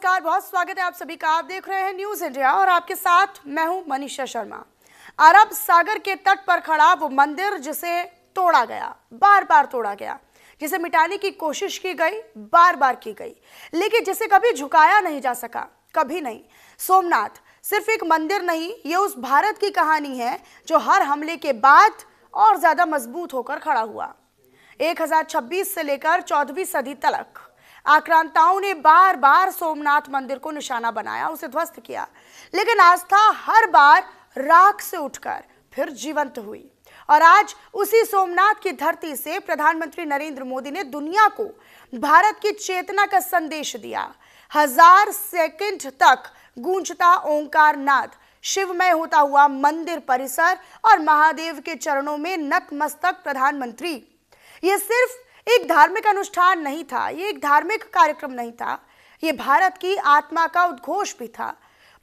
नमस्कार, बहुत स्वागत है आप सभी का। आप देख रहे हैं न्यूज इंडिया और आपके साथ मैं हूं मनीषा शर्मा। अरब सागर के तट पर खड़ा वो मंदिर जिसे तोड़ा गया, बार बार तोड़ा गया, जिसे मिटाने की कोशिश की गई, बार बार की गई, लेकिन जिसे कभी झुकाया नहीं जा सका, कभी नहीं। सोमनाथ सिर्फ एक मंदिर नहीं, ये उस भारत की कहानी है जो हर हमले के बाद और ज्यादा मजबूत होकर खड़ा हुआ। 1026 से लेकर 14वीं सदी तक आक्रांताओं ने बार बार सोमनाथ मंदिर को निशाना बनाया, उसे ध्वस्त किया, लेकिन आस्था हर बार राख से उठकर फिर जीवंत हुई। और आज उसी सोमनाथ की धरती से प्रधानमंत्री नरेंद्र मोदी ने दुनिया को भारत की चेतना का संदेश दिया। 1000 सेकंड तक गूंजता ओंकार नाद, शिवमय होता हुआ मंदिर परिसर और महादेव के चरणों में नतमस्तक प्रधानमंत्री। यह सिर्फ एक धार्मिक अनुष्ठान नहीं था, ये एक धार्मिक कार्यक्रम नहीं था, ये भारत की आत्मा का उद्घोष भी था।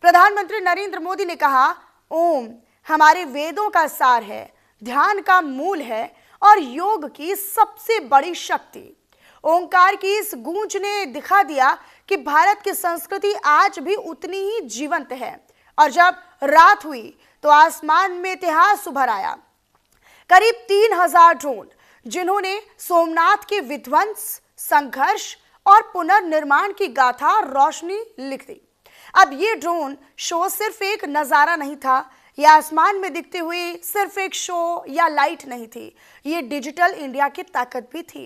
प्रधानमंत्री नरेंद्र मोदी ने कहा, ओम हमारे वेदों का सार है, ध्यान का मूल है और योग की सबसे बड़ी शक्ति। ओंकार की इस गूंज ने दिखा दिया कि भारत की संस्कृति आज भी उतनी ही जीवंत है। और जब रात हुई तो आसमान में इतिहास उभर आया। करीब 3000 ड्रोन जिन्होंने सोमनाथ के विध्वंस, संघर्ष और पुनर्निर्माण की गाथा रोशनी लिख दी। अब ये ड्रोन शो सिर्फ एक नजारा नहीं था, यह आसमान में दिखते हुए सिर्फ एक शो या लाइट नहीं थी, ये डिजिटल इंडिया की ताकत भी थी।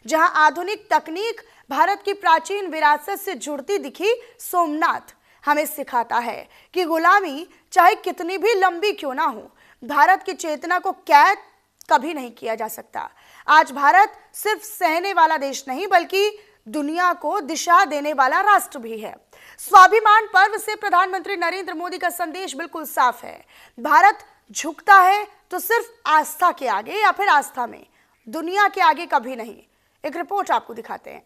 जहां आधुनिक तकनीक भारत की प्राचीन विरासत से जुड़ती दिखी, सोमनाथ हमें सिखाता है कि गुलामी चाहे कितनी भी लंबी क्यों ना हो, भारत की चेतना को कैद कभी नहीं किया जा सकता। आज भारत सिर्फ सहने वाला देश नहीं, बल्कि दुनिया को दिशा देने वाला राष्ट्र भी है। स्वाभिमान पर्व से प्रधानमंत्री नरेंद्र मोदी का संदेश बिल्कुल साफ है। भारत झुकता है तो सिर्फ आस्था के आगे या फिर आस्था में, दुनिया के आगे कभी नहीं। एक रिपोर्ट आपको दिखाते हैं।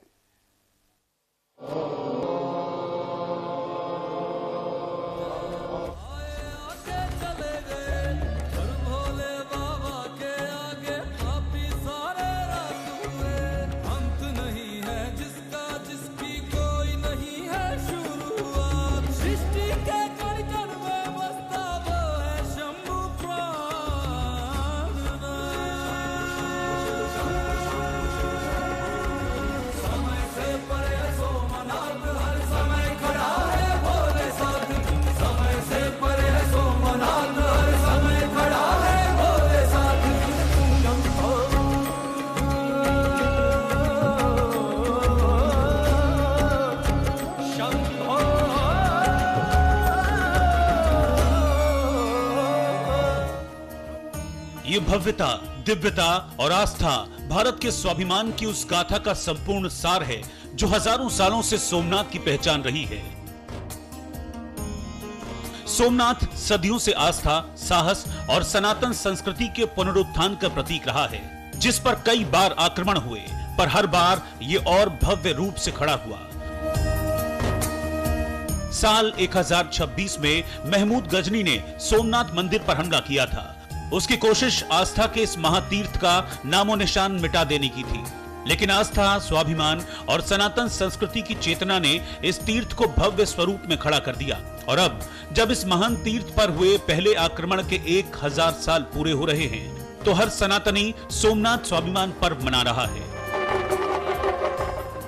ये भव्यता, दिव्यता और आस्था भारत के स्वाभिमान की उस गाथा का संपूर्ण सार है जो हजारों सालों से सोमनाथ की पहचान रही है। सोमनाथ सदियों से आस्था, साहस और सनातन संस्कृति के पुनरुत्थान का प्रतीक रहा है, जिस पर कई बार आक्रमण हुए, पर हर बार ये और भव्य रूप से खड़ा हुआ। साल 1026 में महमूद गजनी ने सोमनाथ मंदिर पर हमला किया था। उसकी कोशिश आस्था के इस महातीर्थ का नामो निशान मिटा देने की थी, लेकिन आस्था, स्वाभिमान और सनातन संस्कृति की चेतना ने इस तीर्थ को भव्य स्वरूप में खड़ा कर दिया। और अब जब इस महान तीर्थ पर हुए पहले आक्रमण के 1000 साल पूरे हो रहे हैं, तो हर सनातनी सोमनाथ स्वाभिमान पर्व मना रहा है।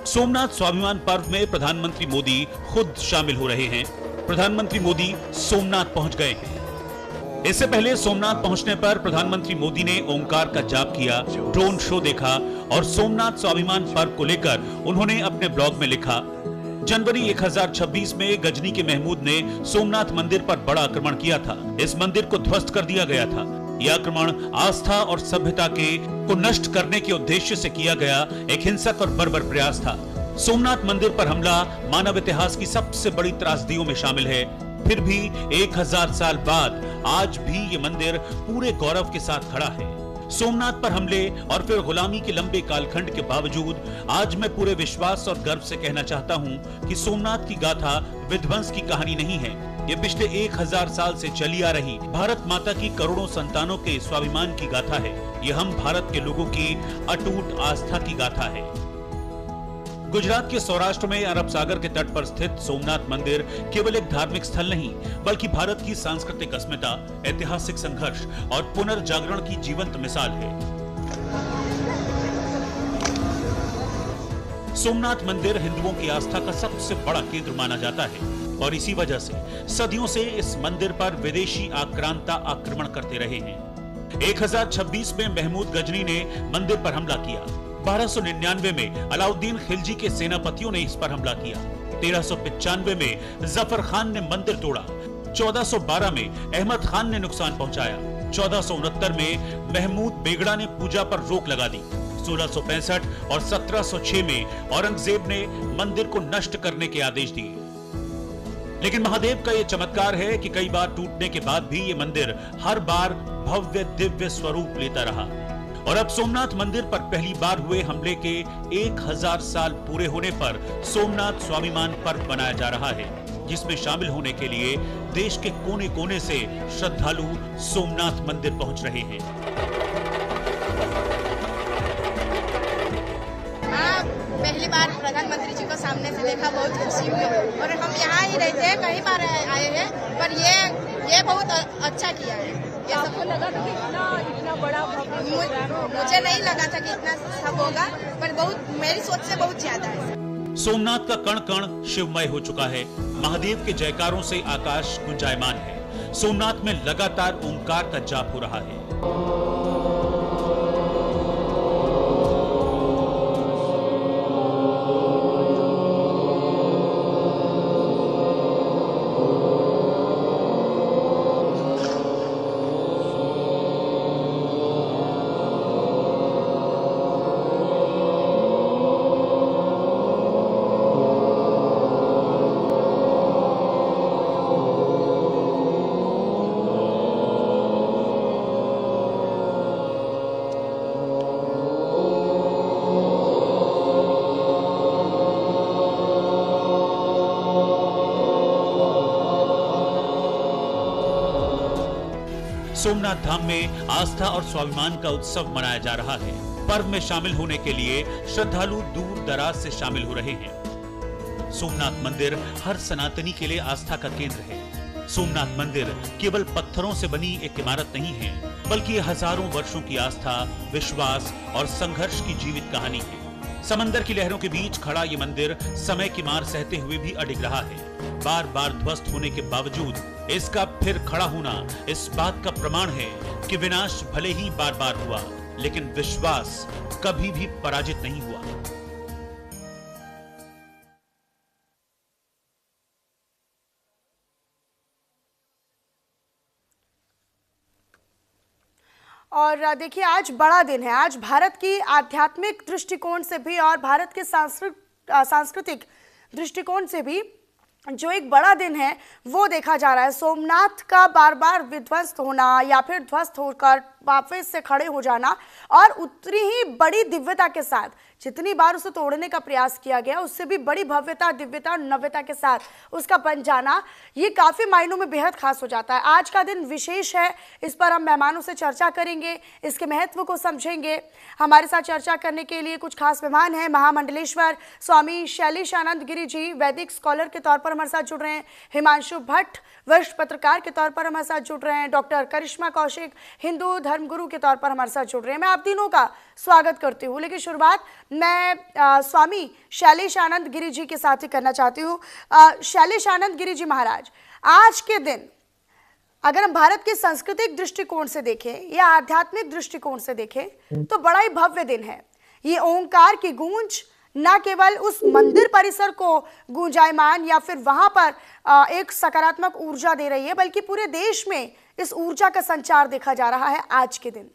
सोमनाथ स्वाभिमान पर्व में प्रधानमंत्री मोदी खुद शामिल हो रहे हैं। प्रधानमंत्री मोदी सोमनाथ पहुंच गए हैं। इससे पहले सोमनाथ पहुंचने पर प्रधानमंत्री मोदी ने ओंकार का जाप किया, ड्रोन शो देखा और सोमनाथ स्वाभिमान पर्व को लेकर उन्होंने अपने ब्लॉग में लिखा, जनवरी 1026 में गजनी के महमूद ने सोमनाथ मंदिर पर बड़ा आक्रमण किया था। इस मंदिर को ध्वस्त कर दिया गया था। यह आक्रमण आस्था और सभ्यता को नष्ट करने के उद्देश्य से किया गया एक हिंसक और बर्बर प्रयास था। सोमनाथ मंदिर पर हमला मानव इतिहास की सबसे बड़ी त्रासदियों में शामिल है। फिर भी 1000 साल बाद आज भी ये मंदिर पूरे गौरव के साथ खड़ा है। सोमनाथ पर हमले और फिर गुलामी के लंबे कालखंड के बावजूद आज मैं पूरे विश्वास और गर्व से कहना चाहता हूं कि सोमनाथ की गाथा विध्वंस की कहानी नहीं है। ये पिछले 1000 साल से चली आ रही भारत माता की करोड़ों संतानों के स्वाभिमान की गाथा है। ये हम भारत के लोगों की अटूट आस्था की गाथा है। गुजरात के सौराष्ट्र में अरब सागर के तट पर स्थित सोमनाथ मंदिर केवल एक धार्मिक स्थल नहीं, बल्कि भारत की सांस्कृतिक अस्मिता, ऐतिहासिक संघर्ष और पुनर्जागरण की जीवंत मिसाल है। सोमनाथ मंदिर हिंदुओं की आस्था का सबसे बड़ा केंद्र माना जाता है और इसी वजह से सदियों से इस मंदिर पर विदेशी आक्रांता आक्रमण करते रहे हैं। 1026 में महमूद गजनी ने मंदिर पर हमला किया। 1299 में अलाउद्दीन खिलजी के सेनापतियों ने इस पर हमला किया। 1395 में जफर खान ने मंदिर तोड़ा। 1412 में अहमद खान ने नुकसान पहुंचाया। 1469 में महमूद बेगड़ा ने पूजा पर रोक लगा दी। 1665 और 1706 में औरंगजेब ने मंदिर को नष्ट करने के आदेश दिए। लेकिन महादेव का यह चमत्कार है कि कई बार टूटने के बाद भी ये मंदिर हर बार भव्य दिव्य स्वरूप लेता रहा। और अब सोमनाथ मंदिर पर पहली बार हुए हमले के 1000 साल पूरे होने पर सोमनाथ स्वाभिमान पर्व मनाया जा रहा है, जिसमें शामिल होने के लिए देश के कोने कोने से श्रद्धालु सोमनाथ मंदिर पहुंच रहे हैं। पहली बार प्रधानमंत्री जी को सामने से देखा, बहुत खुशी हुई। और हम यहाँ ही रहते हैं, कई बार आए हैं, पर ये बहुत अच्छा किया है। ये सबको लगा था कि इतना बड़ा मुझे नहीं लगा था कि इतना सब होगा, पर बहुत मेरी सोच से बहुत ज्यादा है। सोमनाथ का कण कण शिवमय हो चुका है। महादेव के जयकारों से आकाश गुंजायमान है। सोमनाथ में लगातार ओंकार का जाप हो रहा है। सोमनाथ धाम में आस्था और स्वाभिमान का उत्सव मनाया जा रहा है। पर्व में शामिल होने के लिए श्रद्धालु दूर दराज से शामिल हो रहे हैं। सोमनाथ मंदिर हर सनातनी के लिए आस्था का केंद्र है। सोमनाथ मंदिर केवल पत्थरों से बनी एक इमारत नहीं है, बल्कि हजारों वर्षों की आस्था, विश्वास और संघर्ष की जीवित कहानी है। समंदर की लहरों के बीच खड़ा ये मंदिर समय की मार सहते हुए भी अडिग रहा है। बार बार ध्वस्त होने के बावजूद इसका फिर खड़ा होना इस बात का प्रमाण है कि विनाश भले ही बार बार हुआ, लेकिन विश्वास कभी भी पराजित नहीं हुआ। और देखिए, आज बड़ा दिन है। आज भारत की आध्यात्मिक दृष्टिकोण से भी और भारत के सांस्कृतिक दृष्टिकोण से भी जो एक बड़ा दिन है वो देखा जा रहा है। सोमनाथ का बार बार विध्वस्त होना या फिर ध्वस्त होकर वापस से खड़े हो जाना और उतनी ही बड़ी दिव्यता के साथ, जितनी बार उसे तोड़ने का प्रयास किया गया उससे भी बड़ी भव्यता, दिव्यता और नव्यता के साथ उसका बन जाना, ये काफ़ी मायनों में बेहद खास हो जाता है। आज का दिन विशेष है, इस पर हम मेहमानों से चर्चा करेंगे, इसके महत्व को समझेंगे। हमारे साथ चर्चा करने के लिए कुछ खास मेहमान हैं। महामंडलेश्वर स्वामी शैलेशानंद गिरी जी वैदिक स्कॉलर के तौर पर हमारे साथ जुड़ रहे हैं। हिमांशु भट्ट वरिष्ठ पत्रकार के तौर पर हमारे साथ जुड़ रहे हैं। डॉक्टर करिश्मा कौशिक हिंदू धर्मगुरु के तौर पर हमारे साथ जुड़ रहे हैं। मैं आप तीनों का स्वागत करती हूँ, लेकिन शुरुआत मैं स्वामी शैलेशानंद गिरी जी के साथ ही करना चाहती हूँ। शैलेशानंद गिरी जी महाराज, आज के दिन अगर हम भारत के सांस्कृतिक दृष्टिकोण से देखें या आध्यात्मिक दृष्टिकोण से देखें तो बड़ा ही भव्य दिन है। ये ओंकार की गूंज न केवल उस मंदिर परिसर को गूंजायमान या फिर वहां पर एक सकारात्मक ऊर्जा दे रही है, बल्कि पूरे देश में इस ऊर्जा का संचार देखा जा रहा है आज के दिन।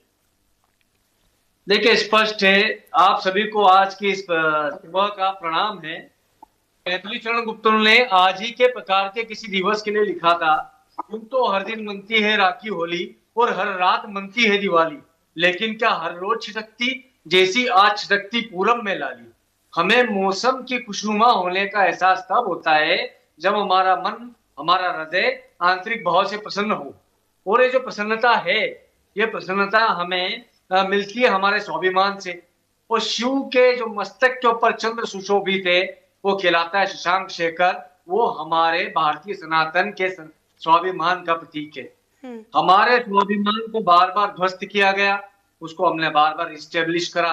देखिए, स्पष्ट है, आप सभी को आज की इस सुबह का प्रणाम है। मैथिली चरण गुप्तों ने आज ही के प्रकार के किसी दिवस के लिए लिखा था, यूं तो हर दिन मनती है राखी होली और हर रात मनती है दिवाली, लेकिन क्या हर रोज छिटकती जैसी आज छिटकती पूरब में लाली। हमें मौसम की खुशनुमा होने का एहसास तब होता है जब हमारा मन, हमारा हृदय आंतरिक भाव से प्रसन्न हो। और ये जो प्रसन्नता है, ये प्रसन्नता हमें मिलती है हमारे स्वाभिमान से। और शिव के जो मस्तक के ऊपर चंद्र सुशोभित है वो कहलाता है शशांक शेखर। वो हमारे भारतीय सनातन के स्वाभिमान का प्रतीक है। हमारे स्वाभिमान को बार बार ध्वस्त किया गया, उसको हमने बार बार इस्टेब्लिश करा।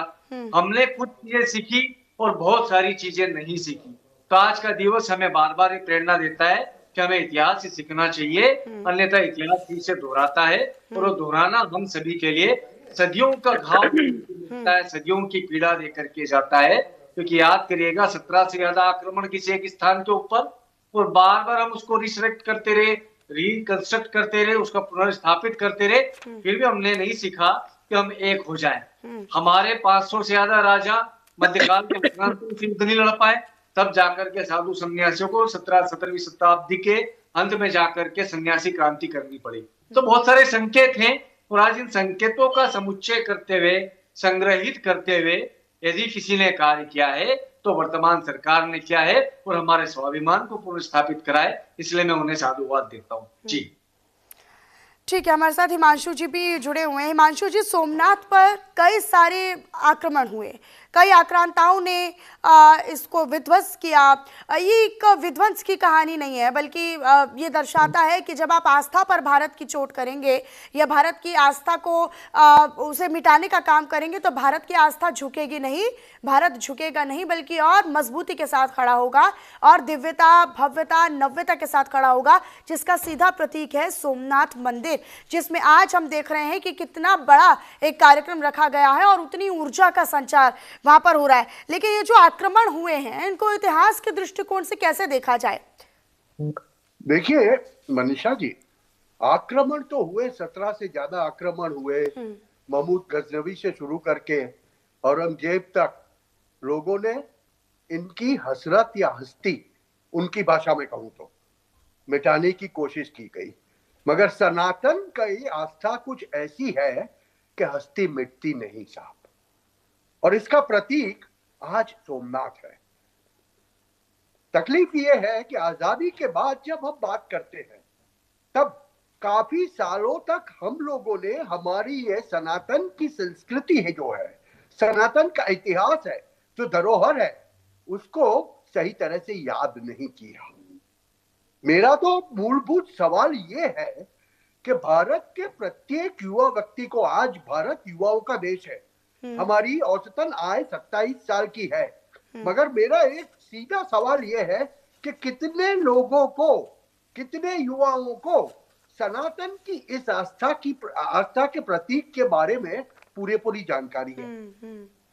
हमने कुछ चीजें सीखी और बहुत सारी चीजें नहीं सीखी। तो आज का दिवस हमें बार बार एक प्रेरणा देता है कि हमें इतिहास से सीखना चाहिए, अन्यथा इतिहास फिर से दोहराता है और वो दोहराना हम सभी के लिए सदियों का घाव होता है, सदियों की पीड़ा देकर के जाता है। क्योंकि याद करिएगा 17 से ज्यादा आक्रमण किसी एक स्थान के ऊपर, और बार बार हम उसको रिसरेक्ट करते रहे, रिकंस्ट्रक्ट करते रहे, उसका पुनर्स्थापित करते रहे, फिर भी हमने नहीं सीखा कि हम एक हो जाएं। हमारे 500 से ज्यादा राजा मध्यकाल के युद्ध नहीं लड़ पाए, तब जाकर के साधु सन्यासियों को 17वीं शताब्दी के अंत में जाकर के सन्यासी क्रांति करनी पड़ी। तो बहुत सारे संकेत हैं और आज इन संकेतों का समुच्चय करते हुए, संग्रहित करते हुए यदि किसी ने कार्य किया है तो वर्तमान सरकार ने किया है और हमारे स्वाभिमान को पुनर्स्थापित कराए, इसलिए मैं उन्हें साधुवाद देता हूँ। जी ठीक है, हमारे साथ हिमांशु जी भी जुड़े हुए हैं। हिमांशु जी, सोमनाथ पर कई सारे आक्रमण हुए, कई आक्रांताओं ने इसको विध्वंस किया। ये एक विध्वंस की कहानी नहीं है, बल्कि ये दर्शाता है कि जब आप आस्था पर भारत की चोट करेंगे या भारत की आस्था को उसे मिटाने का काम करेंगे तो भारत की आस्था झुकेगी नहीं, भारत झुकेगा नहीं, बल्कि और मजबूती के साथ खड़ा होगा और दिव्यता, भव्यता, नव्यता के साथ खड़ा होगा, जिसका सीधा प्रतीक है सोमनाथ मंदिर, जिसमें आज हम देख रहे हैं कि कितना बड़ा एक कार्यक्रम रखा गया है और उतनी ऊर्जा का संचार वहां पर हो रहा है। लेकिन ये जो आक्रमण हुए हैं, इनको इतिहास के दृष्टिकोण से कैसे देखा जाए? देखिए मनीषा जी, आक्रमण तो हुए, 17 से ज्यादा आक्रमण हुए, महमूद गजनवी से शुरू करके औरंगजेब तक। लोगों ने इनकी हसरत या हस्ती, उनकी भाषा में कहूं तो, मिटाने की कोशिश की गई, मगर सनातन की आस्था कुछ ऐसी है कि हस्ती मिटती नहीं साहब। और इसका प्रतीक आज सोमनाथ है। तकलीफ यह है कि आजादी के बाद जब हम बात करते हैं तब काफी सालों तक हम लोगों ने हमारी ये सनातन की संस्कृति है, जो है सनातन का इतिहास है, जो धरोहर है, उसको सही तरह से याद नहीं किया। मेरा तो मूलभूत सवाल ये है कि भारत के प्रत्येक युवा व्यक्ति को, आज भारत युवाओं का देश है, हमारी औसतन आय 27 साल की है, मगर मेरा एक सीधा सवाल यह है कि कितने लोगों को, कितने युवाओं को सनातन की इस आस्था के प्रतीक के बारे में पूरी जानकारी है।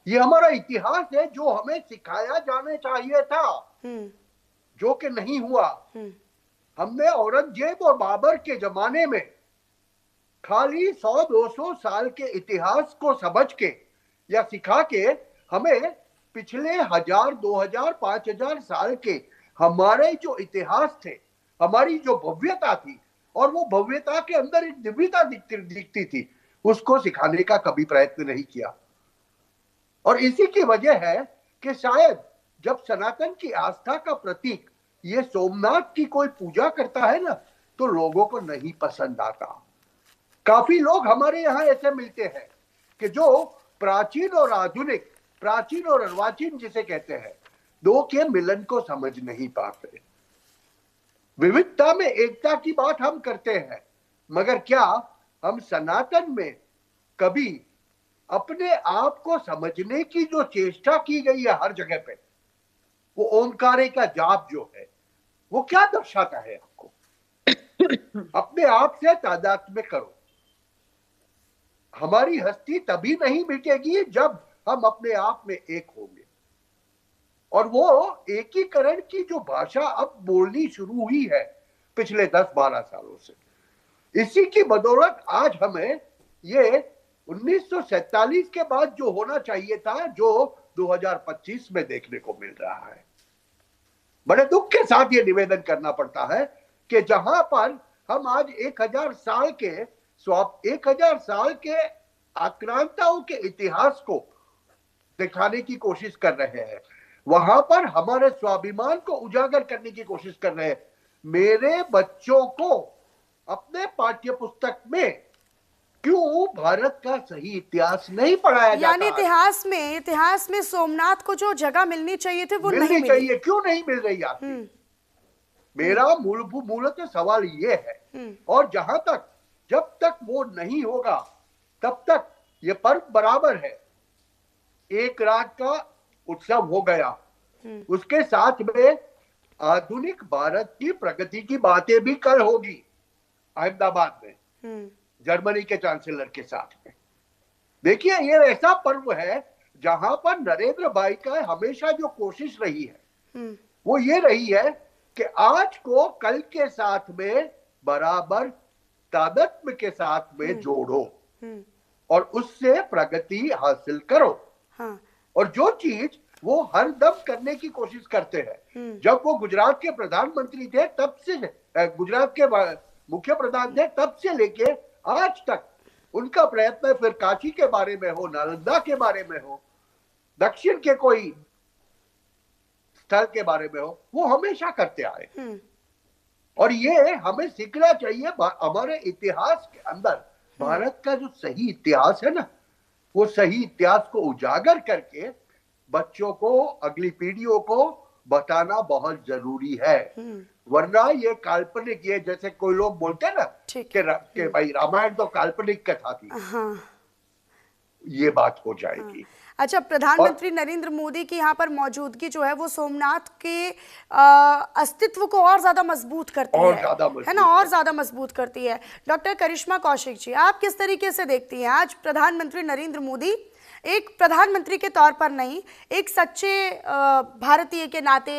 ये हमारा इतिहास है जो हमें सिखाया जाने चाहिए था, जो कि नहीं हुआ। हमने औरंगजेब और बाबर के जमाने में खाली 100-200 साल के इतिहास को समझ के या सिखा के हमें पिछले 1000, 2000, 5000 साल के हमारे जो इतिहास थे, हमारी जो भव्यता थी, और वो भव्यता के अंदर एक दिव्यता दिखती थी, उसको सिखाने का कभी प्रयत्न नहीं किया। और इसी की वजह है कि शायद जब सनातन की आस्था का प्रतीक ये सोमनाथ की कोई पूजा करता है ना, तो लोगों को नहीं पसंद आता। काफी लोग हमारे यहाँ ऐसे मिलते हैं कि जो प्राचीन और आधुनिक, प्राचीन और अर्वाचीन जिसे कहते हैं, दो के मिलन को समझ नहीं पाते। विविधता में एकता की बात हम करते हैं, मगर क्या हम सनातन में कभी अपने आप को समझने की जो चेष्टा की गई है हर जगह पे, वो ओंकारे का जाप जो है, वो क्या दर्शाता है आपको? अपने आप से तादात्म्य करो। हमारी हस्ती तभी नहीं मिटेगी जब हम अपने आप में एक होंगे। और वो एकीकरण की जो भाषा अब बोलनी शुरू हुई है पिछले 10-12 सालों से, इसी की बदौलत आज हमें ये 1947 के बाद जो होना चाहिए था, जो 2025 में देखने को मिल रहा है। बड़े दुख के साथ ये निवेदन करना पड़ता है कि जहां पर हम आज 1000 साल के आक्रांताओं के इतिहास को दिखाने की कोशिश कर रहे हैं, वहां पर हमारे स्वाभिमान को उजागर करने की कोशिश कर रहे हैं। मेरे बच्चों को अपने पाठ्य पुस्तक में क्यों भारत का सही इतिहास नहीं पढ़ाया जाता? यानी इतिहास में सोमनाथ को जो जगह मिलनी चाहिए थी वो नहीं मिलनी मिली। चाहिए, क्यों नहीं मिल रही आपकी? मेरा मूलतः सवाल ये है। और जहां तक, जब तक वो नहीं होगा तब तक ये पर्व बराबर है, एक रात का उत्सव हो गया। उसके साथ में आधुनिक भारत की प्रगति की बातें भी कल होगी अहमदाबाद में, जर्मनी के चांसलर के साथ में। देखिए, ये ऐसा पर्व है जहां पर नरेंद्र भाई का हमेशा जो कोशिश रही है वो ये रही है कि आज को कल के साथ में बराबर तादात्म्य के साथ में जोड़ो और उससे प्रगति हासिल करो। हाँ। और जो चीज वो हर दम करने की कोशिश करते हैं, जब वो गुजरात के प्रधानमंत्री थे तब से, गुजरात के मुख्य प्रधान थे तब से लेके आज तक उनका प्रयत्न, फिर काशी के बारे में हो, नालंदा के बारे में हो, दक्षिण के कोई स्थल के बारे में हो, वो हमेशा करते आए। और ये हमें सीखना चाहिए। हमारे इतिहास के अंदर भारत का जो सही इतिहास है ना, वो सही इतिहास को उजागर करके बच्चों को, अगली पीढ़ियों को बताना बहुत जरूरी है। वरना ये काल्पनिक, ये जैसे कोई लोग बोलते हैं ना कि भाई रामायण तो काल्पनिक कथा थी, ये बात हो जाएगी। अच्छा, प्रधानमंत्री नरेंद्र मोदी की यहाँ पर मौजूदगी जो है वो सोमनाथ के अस्तित्व को और ज्यादा मजबूत करती है ना, और ज्यादा मजबूत करती है। डॉक्टर करिश्मा कौशिक जी, आप किस तरीके से देखती हैं आज प्रधानमंत्री नरेंद्र मोदी एक प्रधानमंत्री के तौर पर नहीं, एक सच्चे भारतीय के नाते,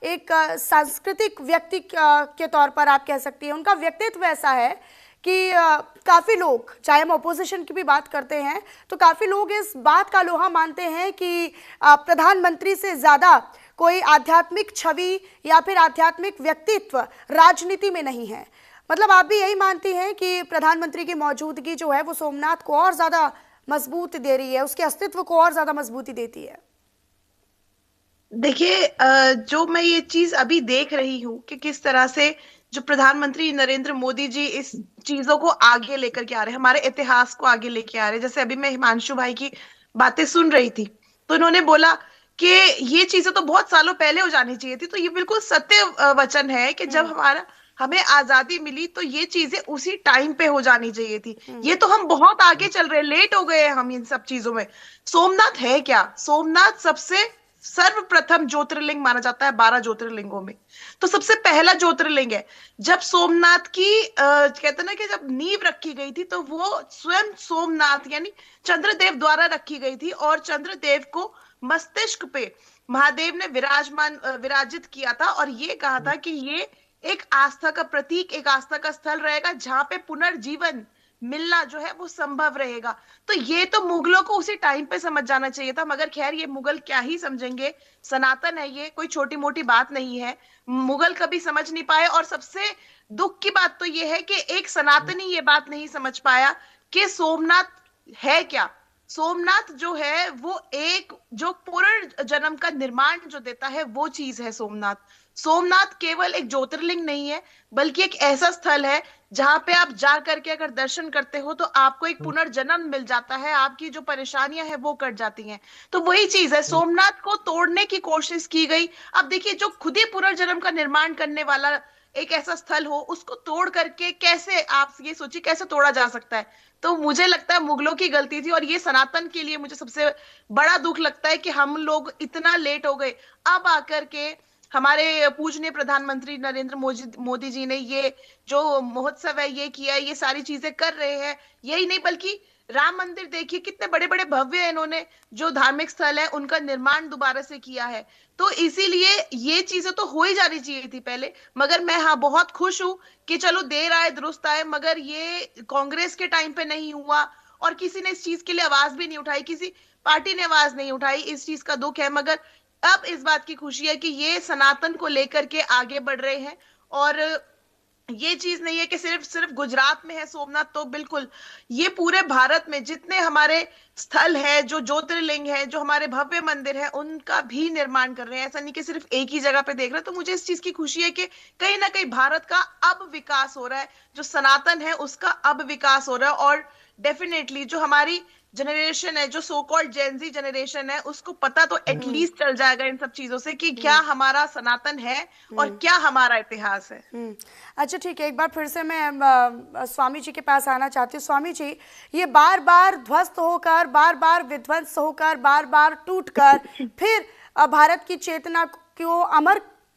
एक सांस्कृतिक व्यक्ति के तौर पर आप कह सकती हैं, उनका व्यक्तित्व ऐसा है कि काफ़ी लोग, चाहे हम अपोजिशन की भी बात करते हैं तो काफ़ी लोग इस बात का लोहा मानते हैं कि प्रधानमंत्री से ज़्यादा कोई आध्यात्मिक छवि या फिर आध्यात्मिक व्यक्तित्व राजनीति में नहीं है। मतलब आप भी यही मानती हैं कि प्रधानमंत्री की मौजूदगी जो है वो सोमनाथ को और ज़्यादा मजबूत दे रही है, उसके अस्तित्व को और ज़्यादा मजबूती देती है? देखिए, जो मैं ये चीज अभी देख रही हूँ कि किस तरह से जो प्रधानमंत्री नरेंद्र मोदी जी इस चीजों को आगे लेकर के आ रहे हैं, हमारे इतिहास को आगे लेके आ रहे हैं। जैसे अभी मैं हिमांशु भाई की बातें सुन रही थी तो उन्होंने बोला कि ये चीजें तो बहुत सालों पहले हो जानी चाहिए थी। तो ये बिल्कुल सत्य वचन है कि जब हमें आजादी मिली तो ये चीजें उसी टाइम पे हो जानी चाहिए थी। ये तो हम बहुत आगे चल रहे हैं, लेट हो गए हैं हम इन सब चीजों में। सोमनाथ है क्या? सोमनाथ सबसे सर्वप्रथम ज्योतिर्लिंग माना जाता है 12 ज्योतिर्लिंगों में, तो सबसे पहला ज्योतिर्लिंग है। जब सोमनाथ की कहते हैं ना कि जब नींव रखी गई थी तो वो स्वयं सोमनाथ यानी चंद्रदेव द्वारा रखी गई थी और चंद्रदेव को मस्तिष्क पे महादेव ने विराजित किया था और ये कहा था कि ये एक आस्था का प्रतीक, एक आस्था का स्थल रहेगा जहां पे पुनर्जीवन मिलना जो है वो संभव रहेगा। तो ये तो मुगलों को उसी टाइम पे समझ जाना चाहिए था, मगर खैर ये मुगल क्या ही समझेंगे, सनातन है, ये कोई छोटी मोटी बात नहीं है, मुगल कभी समझ नहीं पाए। और सबसे दुख की बात तो ये है कि एक सनातनी ये बात नहीं समझ पाया कि सोमनाथ है क्या। सोमनाथ जो है वो एक जो पुनर्जन्म का निर्माण जो देता है वो चीज है सोमनाथ। सोमनाथ केवल एक ज्योतिर्लिंग नहीं है बल्कि एक ऐसा स्थल है जहां पे आप जा करके अगर दर्शन करते हो तो आपको एक पुनर्जन्म मिल जाता है, आपकी जो परेशानियां हैं वो कट जाती हैं। तो वही चीज है, सोमनाथ को तोड़ने की कोशिश की गई। अब देखिए, जो खुद ही पुनर्जन्म का निर्माण करने वाला एक ऐसा स्थल हो उसको तोड़ करके कैसे, आप ये सोचिए कैसे तोड़ा जा सकता है। तो मुझे लगता है मुगलों की गलती थी और ये सनातन के लिए मुझे सबसे बड़ा दुख लगता है कि हम लोग इतना लेट हो गए। अब आकर के हमारे पूजनीय प्रधानमंत्री नरेंद्र मोदी जी ने ये जो महोत्सव है ये किया है, ये सारी चीजें कर रहे हैं। यही नहीं बल्कि राम मंदिर देखिए कितने बड़े बड़े भव्य इन्होंने जो धार्मिक स्थल है उनका निर्माण दोबारा से किया है। तो इसीलिए ये चीजें तो हो ही जानी चाहिए थी पहले। मगर मैं हाँ बहुत खुश हूं कि चलो देर आए दुरुस्त आए, मगर ये कांग्रेस के टाइम पे नहीं हुआ और किसी ने इस चीज के लिए आवाज भी नहीं उठाई, किसी पार्टी ने आवाज नहीं उठाई। इस चीज का दुख है, मगर अब इस बात की खुशी है कि ये सनातन को लेकर के आगे बढ़ रहे हैं और ये चीज नहीं है कि सिर्फ सिर्फ गुजरात में है सोमनाथ, तो बिल्कुल ये पूरे भारत में जितने हमारे स्थल है, जो ज्योतिर्लिंग है, जो हमारे भव्य मंदिर है, उनका भी निर्माण कर रहे हैं। ऐसा नहीं कि सिर्फ एक ही जगह पे देख रहे हैं। तो मुझे इस चीज की खुशी है कि कहीं ना कहीं भारत का अब विकास हो रहा है, जो सनातन है उसका अब विकास हो रहा है। और डेफिनेटली जो हमारी जनरेशन है, जो सो कॉल्ड जेनजी जनरेशन है, उसको पता तो एटलीस्ट चल जाएगा इन सब चीजों से कि क्या हमारा सनातन है और क्या हमारा इतिहास है। अच्छा ठीक है, एक बार फिर से मैं स्वामी जी के पास आना चाहती हूँ। स्वामी जी, ये बार बार ध्वस्त होकर, बार बार विध्वंस होकर, बार बार टूटकर फिर भारत की चेतना को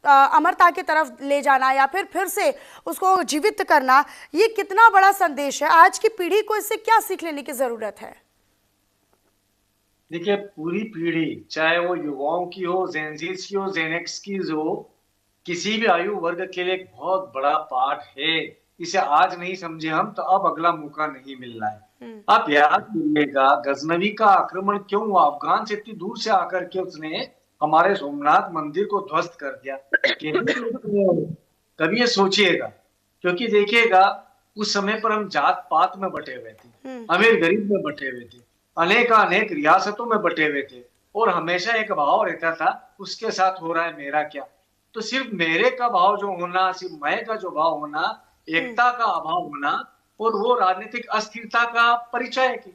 अमरता की तरफ ले जाना या फिर से उसको जीवित करना, ये कितना बड़ा संदेश है। आज की पीढ़ी को इससे क्या सीख लेने की जरूरत है? देखिए, पूरी पीढ़ी, चाहे वो युवाओं की हो, जेनजीज की हो, जेनेक्स की हो, किसी भी आयु वर्ग के लिए एक बहुत बड़ा पाठ है। इसे आज नहीं समझे हम तो अब अगला मौका नहीं मिल रहा है। आप याद करिएगा, गजनवी का आक्रमण क्यों हुआ? अफगान से इतनी दूर से आकर के उसने हमारे सोमनाथ मंदिर को ध्वस्त कर दिया। कभी ये सोचिएगा, क्योंकि देखिएगा उस समय पर हम जात पात में बटे हुए थे, अमीर गरीब में बटे हुए थे, अनेक रियासतों में बटे हुए थे, और हमेशा एक भाव रहता था उसके साथ हो रहा है मेरा क्या। तो सिर्फ मेरे का भाव जो होना, सिर्फ मैं का जो भाव होना, एकता का अभाव होना, और वो राजनीतिक अस्थिरता का परिचय है कि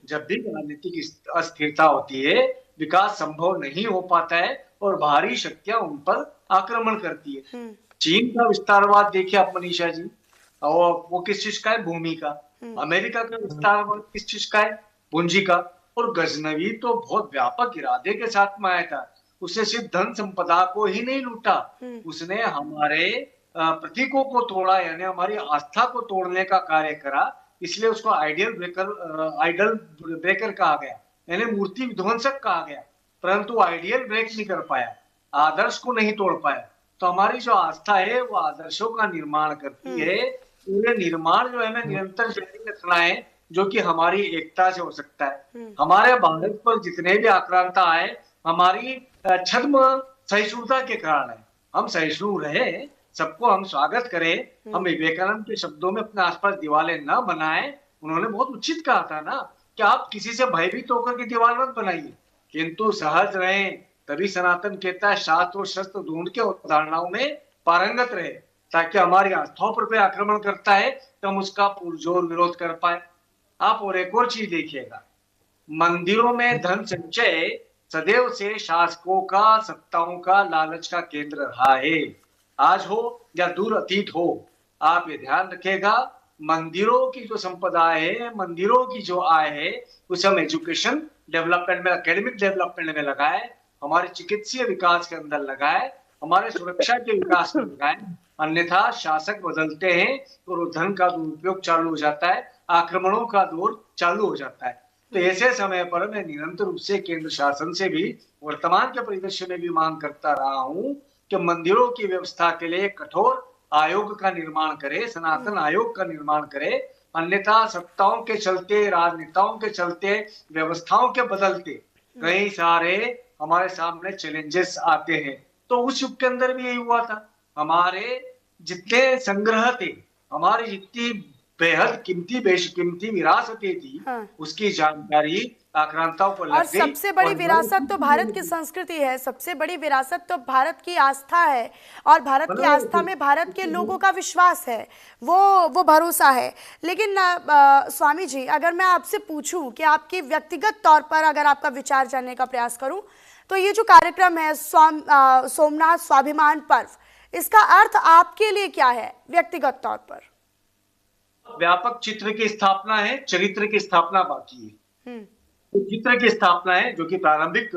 जब भी राजनीतिक अस्थिरता होती है, विकास संभव नहीं हो पाता है और बाहरी शक्तियां उन पर आक्रमण करती है। चीन का विस्तारवाद देखिए आप मनीषा जी, और वो किस चीज का है? भूमि का। अमेरिका का विस्तारवाद किस चीज का है? पूंजी का। और गजनवी तो बहुत व्यापक इरादे के साथ में आया था। उसने सिर्फ धन संपदा को ही नहीं लूटा, उसने हमारे प्रतीकों को तोड़ा, यानी हमारी आस्था को तोड़ने का कार्य करा। इसलिए उसको आइडल ब्रेकर कहा गया, यानी मूर्ति विध्वंसक कहा गया। परंतु आइडियल ब्रेक नहीं कर पाया, आदर्श को नहीं तोड़ पाया। तो हमारी जो आस्था है वो आदर्शों का निर्माण करती है। पूरे निर्माण जो है हमें निरंतर जारी रखना है, जो कि हमारी एकता से हो सकता है। हमारे भारत पर जितने भी आक्रांता आए, हमारी छद्म सहिष्णुता के कारण है। हम सहिष्णु रहे, सबको हम स्वागत करें। हम विवेकानंद के शब्दों में अपने आसपास दीवारें न बनाएं। उन्होंने बहुत उचित कहा था ना कि आप किसी से भयभीत होकर के दीवार मत बनाइए, किंतु सहज रहें। तभी सनातन कहता है शास्त्र और शस्त्र ढूंढ के उदाहरणाओं में पारंगत रहे, ताकि हमारी आस्थाओं पर कोई आक्रमण करता है तो हम उसका पुरजोर विरोध कर पाए। आप और एक और चीज देखिएगा, मंदिरों में धन संचय सदैव से शासकों का, सत्ताओं का, लालच का केंद्र रहा है। आज हो या दूर अतीत हो, आप ये ध्यान रखिएगा, मंदिरों की जो संपदा है, मंदिरों की जो आय है, उसे हम एजुकेशन डेवलपमेंट में, एकेडमिक डेवलपमेंट में लगाए, हमारे चिकित्सीय विकास के अंदर लगाए, हमारे सुरक्षा के विकास में लगाए। अन्यथा शासक बदलते हैं और धन का दुरुपयोग चालू हो जाता है, आक्रमणों का दौर चालू हो जाता है। तो ऐसे समय पर मैं निरंतर रूप से केंद्र शासन से भी, वर्तमान के परिदृश्य में भी मांग करता रहा हूं कि मंदिरों की व्यवस्था के लिए कठोर आयोग का निर्माण करे, सनातन आयोग का निर्माण करे। अन्यथा सत्ताओं के चलते, राजनेताओं के चलते, व्यवस्थाओं के बदलते कई सारे हमारे सामने चैलेंजेस आते हैं। तो उस युग के अंदर भी यही हुआ था। हमारे जितने संग्रह थे, हमारी जितनी बेहद कीमती बेशकीमती विरासतें थी, उसकी जानकारी आक्रांताओं को लग गई। और सबसे बड़ी विरासत तो भारत की संस्कृति है, सबसे बड़ी विरासत तो भारत की आस्था है, और भारत की आस्था में भारत के लोगों का विश्वास है, वो भरोसा है। लेकिन स्वामी जी, अगर मैं आपसे पूछूं कि आपके व्यक्तिगत तौर पर अगर आपका विचार जानने का प्रयास करूं, तो ये जो कार्यक्रम है सोमनाथ स्वाभिमान पर्व, इसका अर्थ आपके लिए क्या है व्यक्तिगत तौर पर? व्यापक चित्र की स्थापना है, चरित्र की स्थापना बाकी है। तो चित्र की स्थापना है, जो कि प्रारंभिक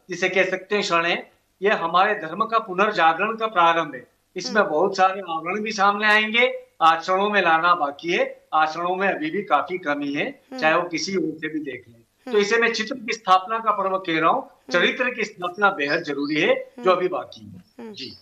जिसे कह सकते हैं क्षण है। यह हमारे धर्म का पुनर्जागरण का प्रारंभ है। इसमें बहुत सारे आवरण भी सामने आएंगे, आचरणों में लाना बाकी है। आचरणों में अभी भी काफी कमी है, चाहे वो किसी ओर से भी देख लें। तो इसे मैं चित्र की स्थापना का पर्व कह रहा हूँ। चरित्र की स्थापना बेहद जरूरी है, जो अभी बाकी है। जी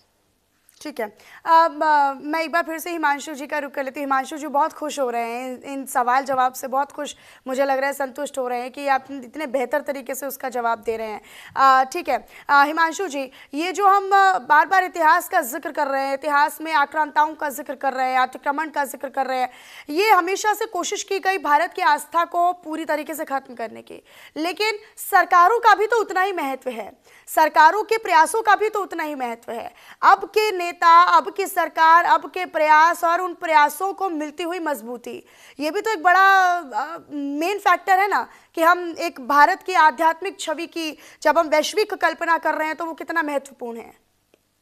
ठीक है। अब मैं एक बार फिर से हिमांशु जी का रुख कर लेती हूँ। हिमांशु जी बहुत खुश हो रहे हैं इन सवाल जवाब से, बहुत खुश मुझे लग रहा है, संतुष्ट हो रहे हैं कि आप इतने बेहतर तरीके से उसका जवाब दे रहे हैं। ठीक है हिमांशु जी, ये जो हम बार बार इतिहास का जिक्र कर रहे हैं, इतिहास में आक्रांताओं का जिक्र कर रहे हैं, अतिक्रमण का जिक्र कर रहे हैं, ये हमेशा से कोशिश की गई भारत की आस्था को पूरी तरीके से खत्म करने की, लेकिन सरकारों का भी तो उतना ही महत्व है, सरकारों के प्रयासों का भी तो उतना ही महत्व है। अब के नेता, अब की सरकार, अब के प्रयास और उन प्रयासों को मिलती हुई मजबूती, ये भी तो एक बड़ा मेन फैक्टर है ना कि हम एक भारत की आध्यात्मिक छवि की जब हम वैश्विक कल्पना कर रहे हैं तो वो कितना महत्वपूर्ण है।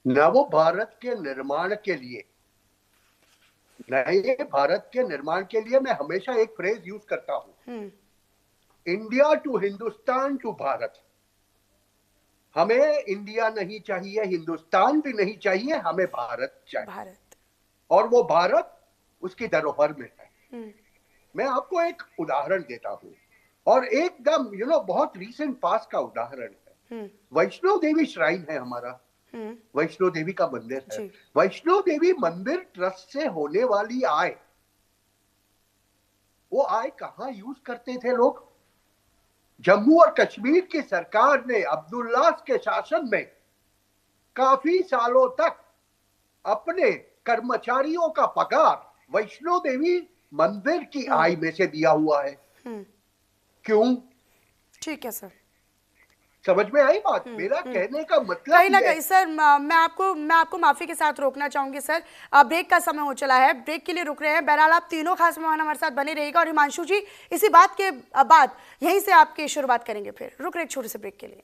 नव भारत के निर्माण के लिए, नए भारत के निर्माण के लिए मैं हमेशा एक फ्रेज यूज करता हूं, India to Hindustan to Bharat. हमें इंडिया नहीं चाहिए, हिंदुस्तान भी नहीं चाहिए, हमें भारत चाहिए, और वो भारत उसकी धरोहर में है। मैं आपको एक उदाहरण देता हूं, और एकदम बहुत रीसेंट पास का उदाहरण है। वैष्णो देवी श्राइन है हमारा, वैष्णो देवी का मंदिर है। वैष्णो देवी मंदिर ट्रस्ट से होने वाली आय, वो आय कहां यूज करते थे लोग? जम्मू और कश्मीर की सरकार ने अब्दुल्ला के शासन में काफी सालों तक अपने कर्मचारियों का पगार वैष्णो देवी मंदिर की आय में से दिया हुआ है। क्यों? ठीक है सर, समझ में आई बात? मेरा कहने का मतलब कहीं ना कहीं सर मैं आपको माफी के साथ रोकना चाहूंगी सर, ब्रेक का समय हो चला है, ब्रेक के लिए रुक रहे हैं। बहरहाल आप तीनों खास मेहमान हमारे साथ बने रहिएगा, और हिमांशु जी इसी बात के बाद यहीं से आपकी शुरुआत करेंगे, फिर रुक रहे एक छोटे से ब्रेक के लिए।